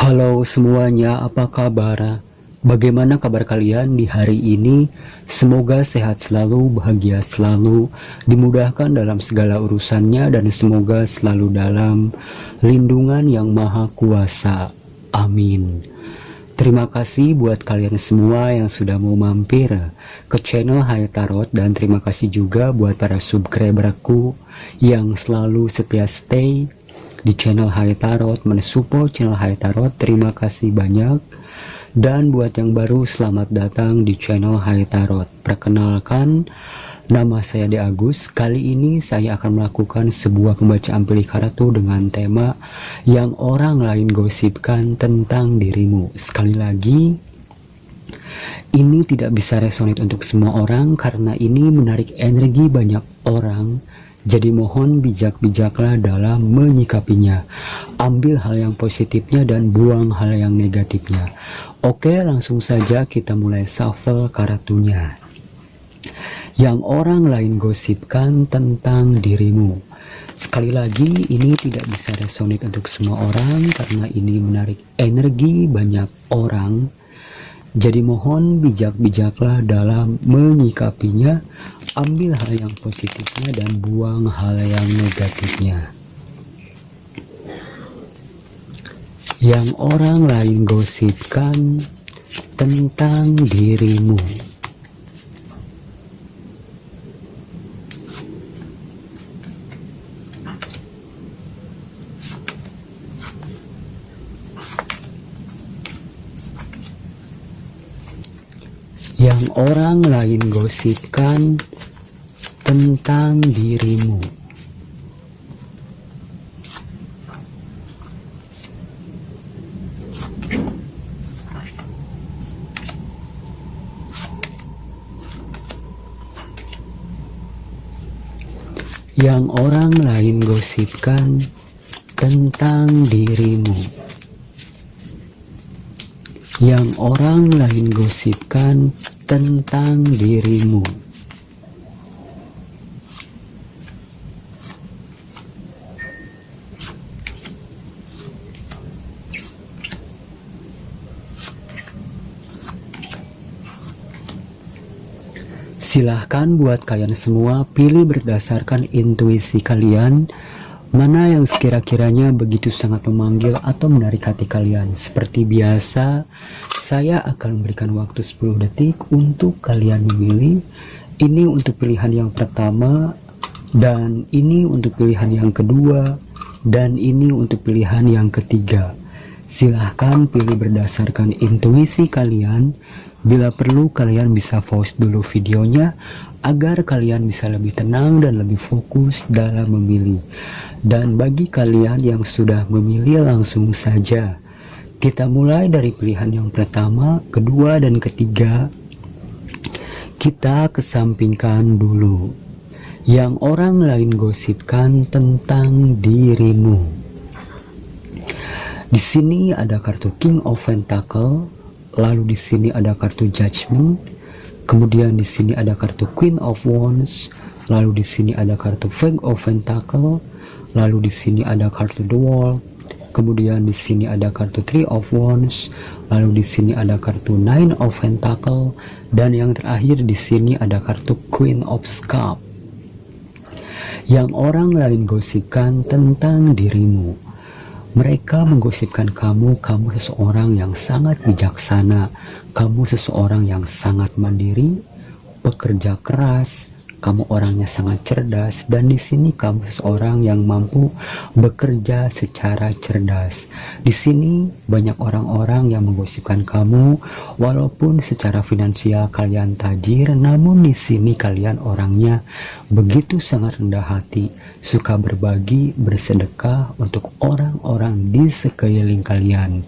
Halo semuanya, apa kabar? Bagaimana kabar kalian di hari ini? Semoga sehat selalu, bahagia selalu, dimudahkan dalam segala urusannya, dan semoga selalu dalam lindungan yang maha kuasa. Amin. Terima kasih buat kalian semua yang sudah mau mampir ke channel Hai Tarot, dan terima kasih juga buat para subscriberku yang selalu setia stay di channel Hai Tarot, mensupport channel Hai Tarot. Terima kasih banyak. Dan buat yang baru, selamat datang di channel Hai Tarot. Perkenalkan, nama saya De Agus. Kali ini saya akan melakukan sebuah pembacaan pilih kartu dengan tema yang orang lain gosipkan tentang dirimu. Sekali lagi, ini tidak bisa resonate untuk semua orang karena ini menarik energi banyak orang. Jadi mohon bijak-bijaklah dalam menyikapinya. Ambil hal yang positifnya dan buang hal yang negatifnya. Oke, langsung saja kita mulai shuffle kartunya. Yang orang lain gosipkan tentang dirimu. Sekali lagi, ini tidak bisa resonate untuk semua orang karena ini menarik energi banyak orang. Jadi mohon bijak-bijaklah dalam menyikapinya. Ambil hal yang positifnya dan buang hal yang negatifnya. Yang orang lain gosipkan tentang dirimu. Yang orang lain gosipkan tentang dirimu. Yang orang lain gosipkan tentang dirimu. Yang orang lain gosipkan tentang dirimu. Silahkan buat kalian semua pilih berdasarkan intuisi kalian, mana yang sekira-kiranya begitu sangat memanggil atau menarik hati kalian. Seperti biasa, saya akan memberikan waktu 10 detik untuk kalian memilih. Ini untuk pilihan yang pertama, dan ini untuk pilihan yang kedua, dan ini untuk pilihan yang ketiga. Silahkan pilih berdasarkan intuisi kalian. Bila perlu, kalian bisa pause dulu videonya agar kalian bisa lebih tenang dan lebih fokus dalam memilih. Dan bagi kalian yang sudah memilih, langsung saja kita mulai dari pilihan yang pertama, kedua, dan ketiga. Kita kesampingkan dulu. Yang orang lain gosipkan tentang dirimu. Di sini ada kartu King of Pentacle, lalu di sini ada kartu Judgment, kemudian di sini ada kartu Queen of Wands, lalu di sini ada kartu Five of Pentacle, lalu di sini ada kartu The World, kemudian di sini ada kartu Three of Wands, lalu di sini ada kartu Nine of Pentacle, dan yang terakhir di sini ada kartu Queen of Cups. Yang orang lain gosipkan tentang dirimu. Mereka menggosipkan kamu seseorang yang sangat bijaksana, kamu seseorang yang sangat mandiri, pekerja keras, kamu orangnya sangat cerdas, dan di sini kamu seseorang yang mampu bekerja secara cerdas. Di sini banyak orang-orang yang menggosipkan kamu, walaupun secara finansial kalian tajir, namun di sini kalian orangnya begitu sangat rendah hati, suka berbagi, bersedekah untuk orang-orang di sekeliling kalian.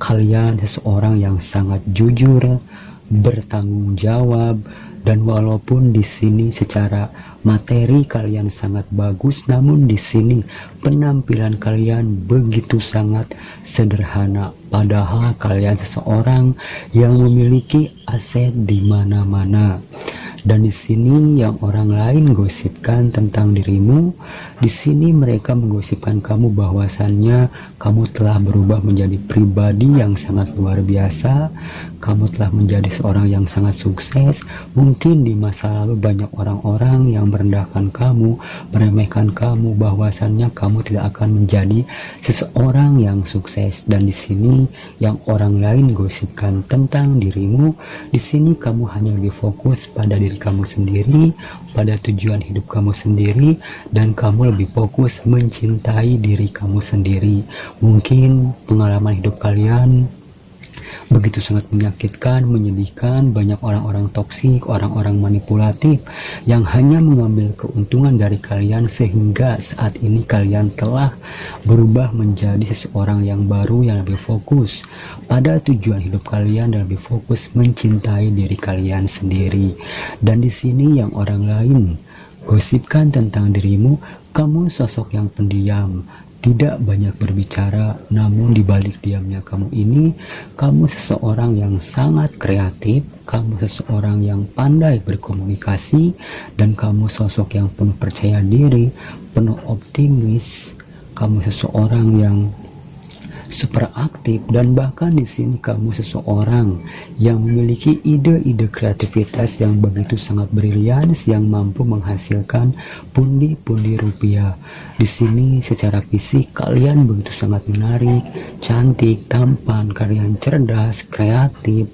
Kalian seseorang yang sangat jujur, bertanggung jawab, dan walaupun di sini secara materi kalian sangat bagus, namun di sini penampilan kalian begitu sangat sederhana. Padahal kalian seseorang yang memiliki aset di mana-mana. Dan di sini yang orang lain gosipkan tentang dirimu, di sini mereka menggosipkan kamu bahwasannya kamu telah berubah menjadi pribadi yang sangat luar biasa. Kamu telah menjadi seorang yang sangat sukses. Mungkin di masa lalu banyak orang-orang yang merendahkan kamu, meremehkan kamu, bahwasannya kamu tidak akan menjadi seseorang yang sukses. Dan di sini yang orang lain gosipkan tentang dirimu, di sini kamu hanya lebih fokus pada diri kamu sendiri, pada tujuan hidup kamu sendiri, dan kamu lebih fokus mencintai diri kamu sendiri. Mungkin pengalaman hidup kalian begitu sangat menyakitkan, menyedihkan, banyak orang-orang toksik, orang-orang manipulatif yang hanya mengambil keuntungan dari kalian, sehingga saat ini kalian telah berubah menjadi seseorang yang baru, yang lebih fokus pada tujuan hidup kalian dan lebih fokus mencintai diri kalian sendiri. Dan di sini yang orang lain gosipkan tentang dirimu, kamu sosok yang pendiam, tidak banyak berbicara, namun di balik diamnya kamu ini, kamu seseorang yang sangat kreatif, kamu seseorang yang pandai berkomunikasi, dan kamu sosok yang penuh percaya diri, penuh optimis, kamu seseorang yang super aktif, dan bahkan di sini kamu seseorang yang memiliki ide-ide kreativitas yang begitu sangat brilian, yang mampu menghasilkan pundi-pundi rupiah. Di sini secara fisik kalian begitu sangat menarik, cantik, tampan, kalian cerdas, kreatif,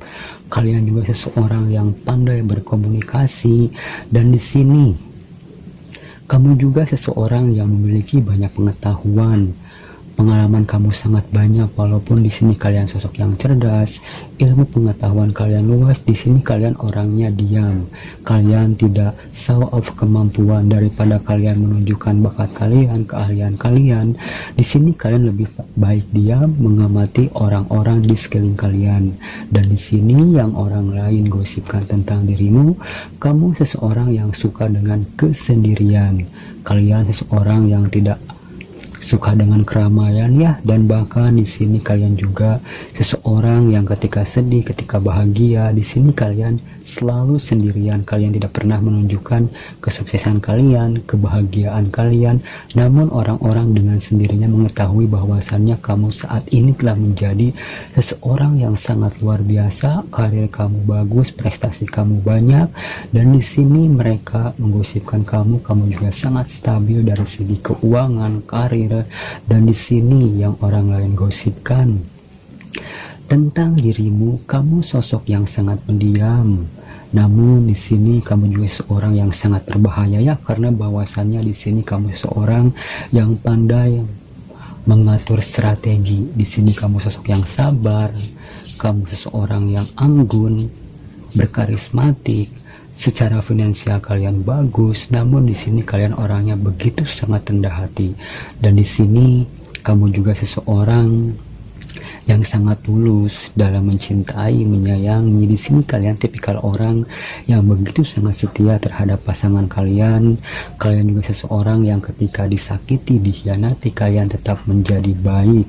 kalian juga seseorang yang pandai berkomunikasi, dan di sini kamu juga seseorang yang memiliki banyak pengetahuan. Pengalaman kamu sangat banyak, walaupun di sini kalian sosok yang cerdas, ilmu pengetahuan kalian luas. Di sini kalian orangnya diam, kalian tidak show off kemampuan. Daripada kalian menunjukkan bakat kalian, keahlian kalian, di sini kalian lebih baik diam, mengamati orang-orang di sekeliling kalian. Dan di sini yang orang lain gosipkan tentang dirimu, kamu seseorang yang suka dengan kesendirian, kalian seseorang yang tidak suka dengan keramaian ya, dan bahkan di sini kalian juga seseorang yang ketika sedih, ketika bahagia, di sini kalian selalu sendirian. Kalian tidak pernah menunjukkan kesuksesan kalian, kebahagiaan kalian, namun orang-orang dengan sendirinya mengetahui bahwasannya kamu saat ini telah menjadi seseorang yang sangat luar biasa, karir kamu bagus, prestasi kamu banyak, dan di sini mereka menggosipkan kamu juga sangat stabil dari segi keuangan, karir. Dan di sini yang orang lain gosipkan tentang dirimu, kamu sosok yang sangat pendiam. Namun di sini kamu juga seorang yang sangat berbahaya ya, karena bahwasannya di sini kamu seorang yang pandai mengatur strategi. Di sini kamu sosok yang sabar, kamu seseorang yang anggun, berkarismatik. Secara finansial kalian bagus, namun di sini kalian orangnya begitu sangat rendah hati. Dan di sini kamu juga seseorang yang sangat tulus dalam mencintai, menyayangi. Di sini kalian tipikal orang yang begitu sangat setia terhadap pasangan kalian. Kalian juga seseorang yang ketika disakiti, dikhianati, kalian tetap menjadi baik.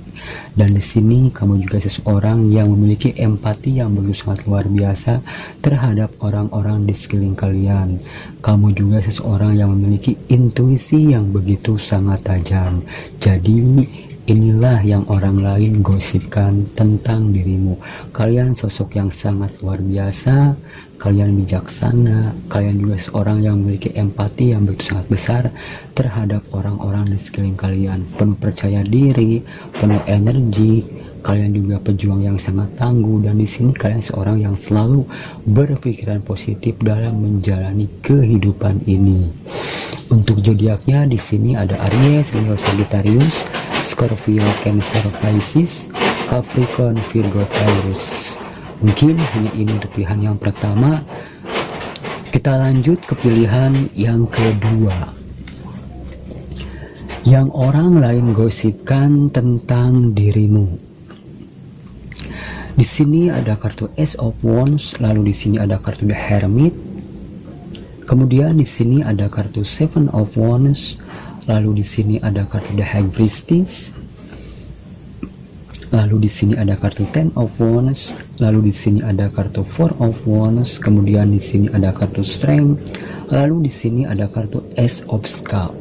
Dan di sini kamu juga seseorang yang memiliki empati yang begitu sangat luar biasa terhadap orang-orang di sekeliling kalian. Kamu juga seseorang yang memiliki intuisi yang begitu sangat tajam. Jadi inilah yang orang lain gosipkan tentang dirimu. Kalian sosok yang sangat luar biasa, kalian bijaksana, kalian juga seorang yang memiliki empati yang begitu sangat besar terhadap orang-orang di sekeliling kalian. Penuh percaya diri, penuh energi, kalian juga pejuang yang sangat tangguh. Dan di sini kalian seorang yang selalu berpikiran positif dalam menjalani kehidupan ini. Untuk zodiaknya di sini ada Aries, Leo, Sagittarius, Scorpio, Cancer, Pisces, Capricorn, Virgo, Taurus. Mungkin hanya ini untuk pilihan yang pertama. Kita lanjut ke pilihan yang kedua. Yang orang lain gosipkan tentang dirimu. Di sini ada kartu Ace of Wands, lalu di sini ada kartu The Hermit. Kemudian di sini ada kartu Seven of Wands, lalu di sini ada kartu The High Priestess, lalu lalu di sini ada kartu Ten of Wands, lalu di sini ada kartu Four of Wands, kemudian di sini ada kartu Strength, lalu di sini ada kartu Ace of Cups.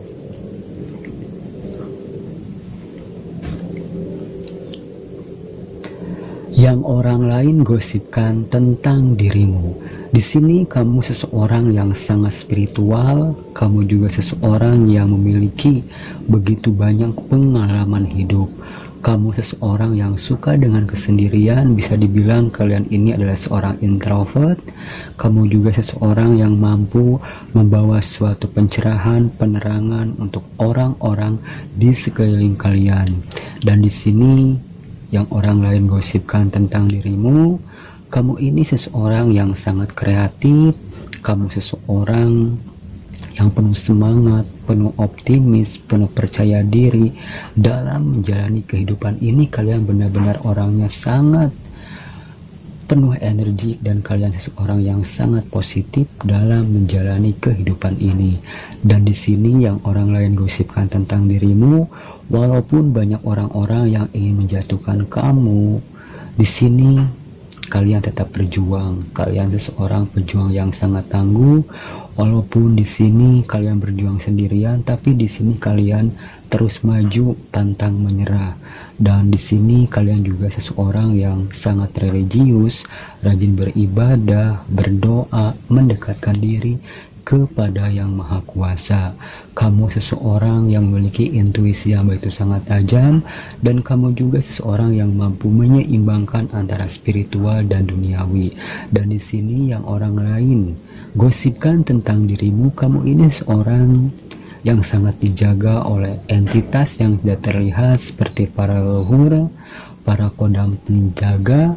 Yang orang lain gosipkan tentang dirimu. Di sini kamu seseorang yang sangat spiritual, kamu juga seseorang yang memiliki begitu banyak pengalaman hidup. Kamu seseorang yang suka dengan kesendirian, bisa dibilang kalian ini adalah seorang introvert. Kamu juga seseorang yang mampu membawa suatu pencerahan, penerangan untuk orang-orang di sekeliling kalian. Dan di sini yang orang lain gosipkan tentang dirimu, kamu ini seseorang yang sangat kreatif, kamu seseorang yang penuh semangat, penuh optimis, penuh percaya diri dalam menjalani kehidupan ini. Kalian benar-benar orangnya sangat penuh energi dan kalian seseorang yang sangat positif dalam menjalani kehidupan ini. Dan di sini yang orang lain gosipkan tentang dirimu, walaupun banyak orang-orang yang ingin menjatuhkan kamu, di sini kalian tetap berjuang. Kalian seseorang pejuang yang sangat tangguh. Walaupun di sini kalian berjuang sendirian, tapi di sini kalian terus maju, pantang menyerah. Dan di sini kalian juga seseorang yang sangat religius, rajin beribadah, berdoa, mendekatkan diri kepada Yang Maha Kuasa. Kamu seseorang yang memiliki intuisi yang begitu sangat tajam, dan kamu juga seseorang yang mampu menyeimbangkan antara spiritual dan duniawi. Dan di sini yang orang lain gosipkan tentang dirimu, kamu ini seorang yang sangat dijaga oleh entitas yang tidak terlihat seperti para leluhur, para kodam penjaga,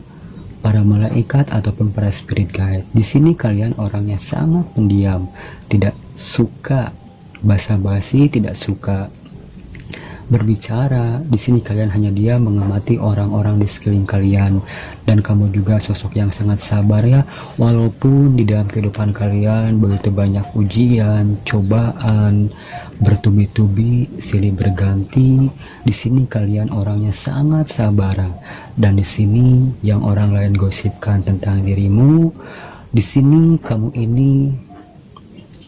para malaikat ataupun para spirit guide. Di sini kalian orangnya sangat pendiam, tidak suka basa-basi, tidak suka berbicara. Di sini kalian hanya diam mengamati orang-orang di sekeliling kalian. Dan kamu juga sosok yang sangat sabar ya, walaupun di dalam kehidupan kalian begitu banyak ujian, cobaan, bertubi-tubi, silih berganti. Di sini kalian orangnya sangat sabar. Dan di sini yang orang lain gosipkan tentang dirimu, di sini kamu ini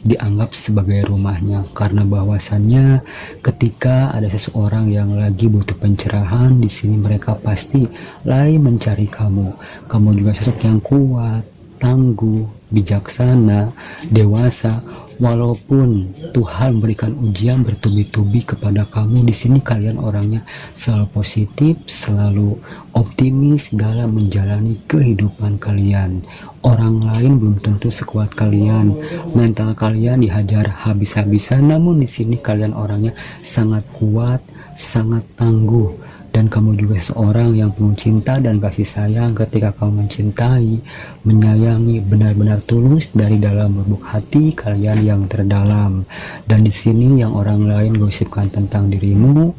dianggap sebagai rumahnya, karena bahwasannya ketika ada seseorang yang lagi butuh pencerahan, di sini mereka pasti lari mencari kamu. Kamu juga sosok yang kuat, tangguh, bijaksana, dewasa. Walaupun Tuhan memberikan ujian bertubi-tubi kepada kamu, di sini kalian orangnya selalu positif, selalu optimis dalam menjalani kehidupan kalian. Orang lain belum tentu sekuat kalian, mental kalian dihajar habis-habisan, namun di sini kalian orangnya sangat kuat, sangat tangguh. Dan kamu juga seorang yang penuh cinta dan kasih sayang. Ketika kamu mencintai, menyayangi, benar-benar tulus dari dalam lubuk hati kalian yang terdalam. Dan di sini yang orang lain gosipkan tentang dirimu,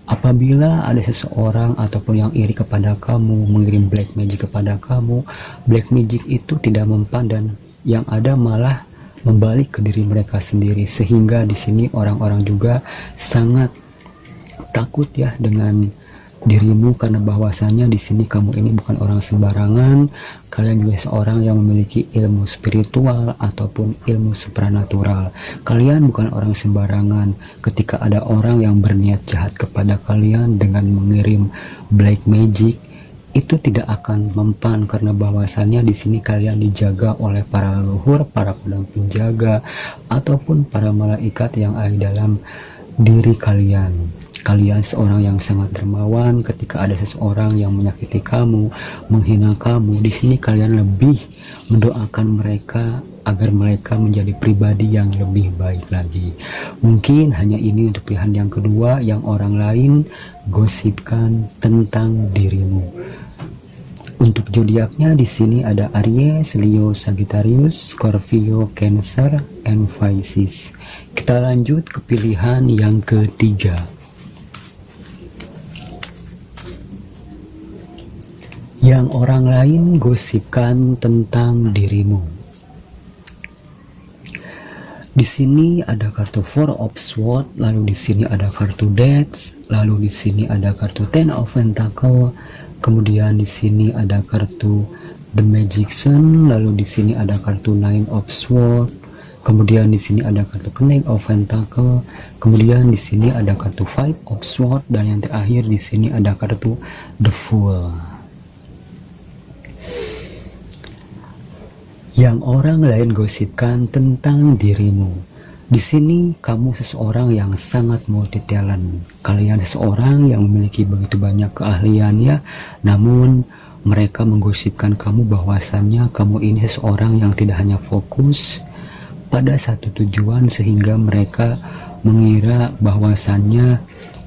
apabila ada seseorang ataupun yang iri kepada kamu, mengirim black magic kepada kamu, black magic itu tidak mempan dan yang ada malah membalik ke diri mereka sendiri. Sehingga di sini orang-orang juga sangat takut ya dengan dirimu, karena bahwasannya di sini kamu ini bukan orang sembarangan. Kalian juga seorang yang memiliki ilmu spiritual ataupun ilmu supranatural. Kalian bukan orang sembarangan. Ketika ada orang yang berniat jahat kepada kalian dengan mengirim black magic, itu tidak akan mempan, karena bahwasannya di sini kalian dijaga oleh para leluhur, para kodam penjaga ataupun para malaikat yang ada dalam diri kalian. Kalian seorang yang sangat dermawan. Ketika ada seseorang yang menyakiti kamu, menghina kamu, di sini kalian lebih mendoakan mereka agar mereka menjadi pribadi yang lebih baik lagi. Mungkin hanya ini untuk pilihan yang kedua, yang orang lain gosipkan tentang dirimu. Untuk zodiaknya di sini ada Aries, Leo, Sagittarius, Scorpio, Cancer, and Pisces. Kita lanjut ke pilihan yang ketiga. Yang orang lain gosipkan tentang dirimu. Di sini ada kartu Four of Swords, lalu di sini ada kartu Death, lalu di sini ada kartu Ten of Pentacle, kemudian di sini ada kartu The Magician, lalu di sini ada kartu Nine of Swords, kemudian di sini ada kartu King of Pentacle, kemudian di sini ada kartu Five of Swords, dan yang terakhir di sini ada kartu The Fool. Yang orang lain gosipkan tentang dirimu. Di sini kamu seseorang yang sangat multi talent. Kalian seseorang yang memiliki begitu banyak keahlian ya. Namun mereka menggosipkan kamu bahwasannya kamu ini seseorang yang tidak hanya fokus pada satu tujuan, sehingga mereka mengira bahwasannya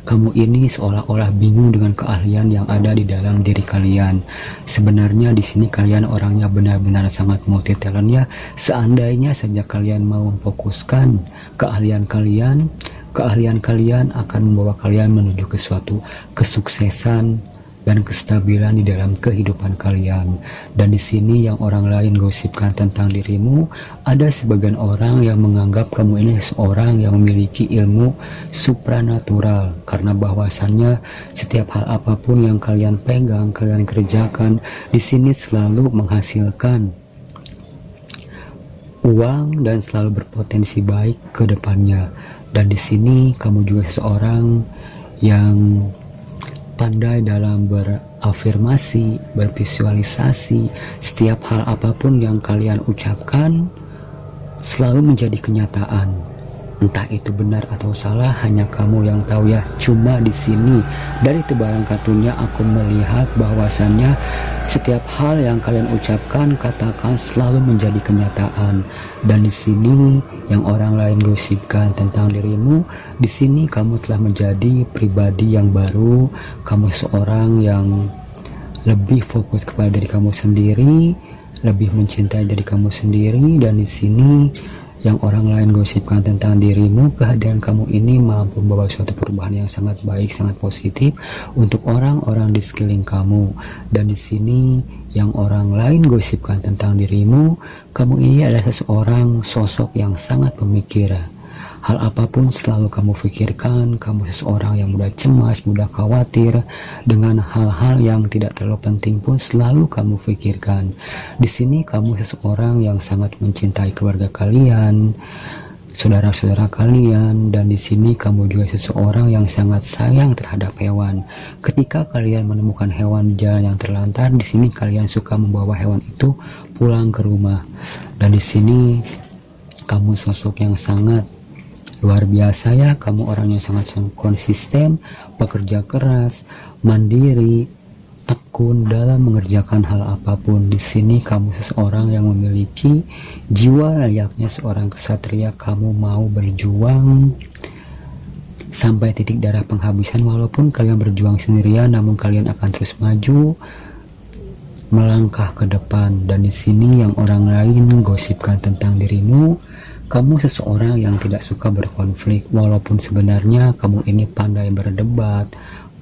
kamu ini seolah-olah bingung dengan keahlian yang ada di dalam diri kalian. Sebenarnya di sini kalian orangnya benar-benar sangat multi talent ya. Seandainya saja kalian mau memfokuskan keahlian kalian akan membawa kalian menuju ke suatu kesuksesan dan kestabilan di dalam kehidupan kalian. Dan di sini yang orang lain gosipkan tentang dirimu, ada sebagian orang yang menganggap kamu ini seorang yang memiliki ilmu supranatural, karena bahwasannya setiap hal apapun yang kalian pegang, kalian kerjakan, di sini selalu menghasilkan uang dan selalu berpotensi baik ke depannya. Dan di sini kamu juga seseorang yang pandai dalam berafirmasi, bervisualisasi. Setiap hal apapun yang kalian ucapkan selalu menjadi kenyataan. Entah itu benar atau salah, hanya kamu yang tahu ya. Cuma di sini dari tebaran kartunya aku melihat bahwasannya setiap hal yang kalian ucapkan, katakan, selalu menjadi kenyataan. Dan di sini yang orang lain gosipkan tentang dirimu, di sini kamu telah menjadi pribadi yang baru. Kamu seorang yang lebih fokus kepada diri kamu sendiri, lebih mencintai diri kamu sendiri. Dan di sini yang orang lain gosipkan tentang dirimu, kehadiran kamu ini mampu membawa suatu perubahan yang sangat baik, sangat positif untuk orang-orang di sekeliling kamu. Dan di sini yang orang lain gosipkan tentang dirimu, kamu ini adalah seseorang sosok yang sangat pemikir. Hal apapun selalu kamu pikirkan. Kamu seseorang yang mudah cemas, mudah khawatir dengan hal-hal yang tidak terlalu penting pun selalu kamu pikirkan. Di sini kamu seseorang yang sangat mencintai keluarga kalian, saudara-saudara kalian, dan di sini kamu juga seseorang yang sangat sayang terhadap hewan. Ketika kalian menemukan hewan di jalan yang terlantar, di sini kalian suka membawa hewan itu pulang ke rumah. Dan di sini kamu sosok yang sangat luar biasa ya. Kamu orang yang sangat konsisten, pekerja keras, mandiri, tekun dalam mengerjakan hal apapun. Di sini kamu seseorang yang memiliki jiwa layaknya seorang kesatria. Kamu mau berjuang sampai titik darah penghabisan. Walaupun kalian berjuang sendirian, namun kalian akan terus maju melangkah ke depan. Dan di sini yang orang lain gosipkan tentang dirimu, kamu seseorang yang tidak suka berkonflik. Walaupun sebenarnya kamu ini pandai berdebat,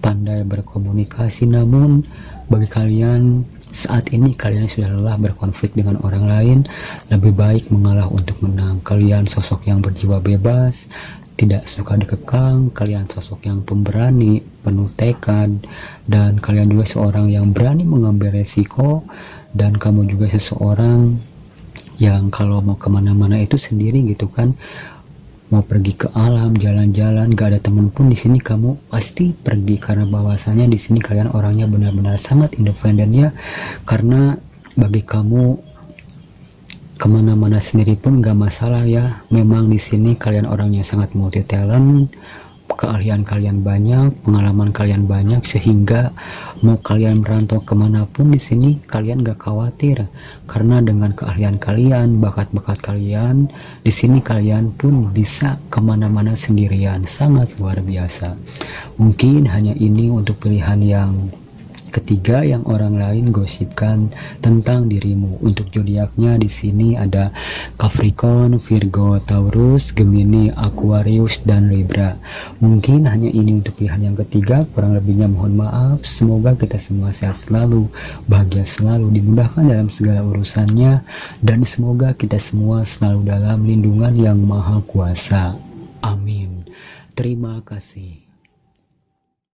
pandai berkomunikasi, namun bagi kalian saat ini kalian sudah lelah berkonflik dengan orang lain. Lebih baik mengalah untuk menang. Kalian sosok yang berjiwa bebas, tidak suka dikekang. Kalian sosok yang pemberani, penuh tekad, dan kalian juga seorang yang berani mengambil resiko. Dan kamu juga seseorang yang kalau mau kemana-mana itu sendiri gitu kan, mau pergi ke alam, jalan-jalan, gak ada teman pun, di sini kamu pasti pergi, karena bahwasanya di sini kalian orangnya benar-benar sangat independen ya. Karena bagi kamu kemana-mana sendiri pun gak masalah ya. Memang di sini kalian orangnya sangat multi talent, keahlian kalian banyak, pengalaman kalian banyak, sehingga mau kalian merantau kemanapun di sini kalian gak khawatir. Karena dengan keahlian kalian, bakat-bakat kalian, di sini kalian pun bisa kemana-mana sendirian. Sangat luar biasa. Mungkin hanya ini untuk pilihan yang ketiga yang orang lain gosipkan tentang dirimu. Untuk zodiaknya di sini ada Capricorn, Virgo, Taurus, Gemini, Aquarius, dan Libra. Mungkin hanya ini untuk pilihan yang ketiga, kurang lebihnya mohon maaf. Semoga kita semua sehat selalu, bahagia selalu, dimudahkan dalam segala urusannya, dan semoga kita semua selalu dalam lindungan yang maha kuasa. Amin. Terima kasih.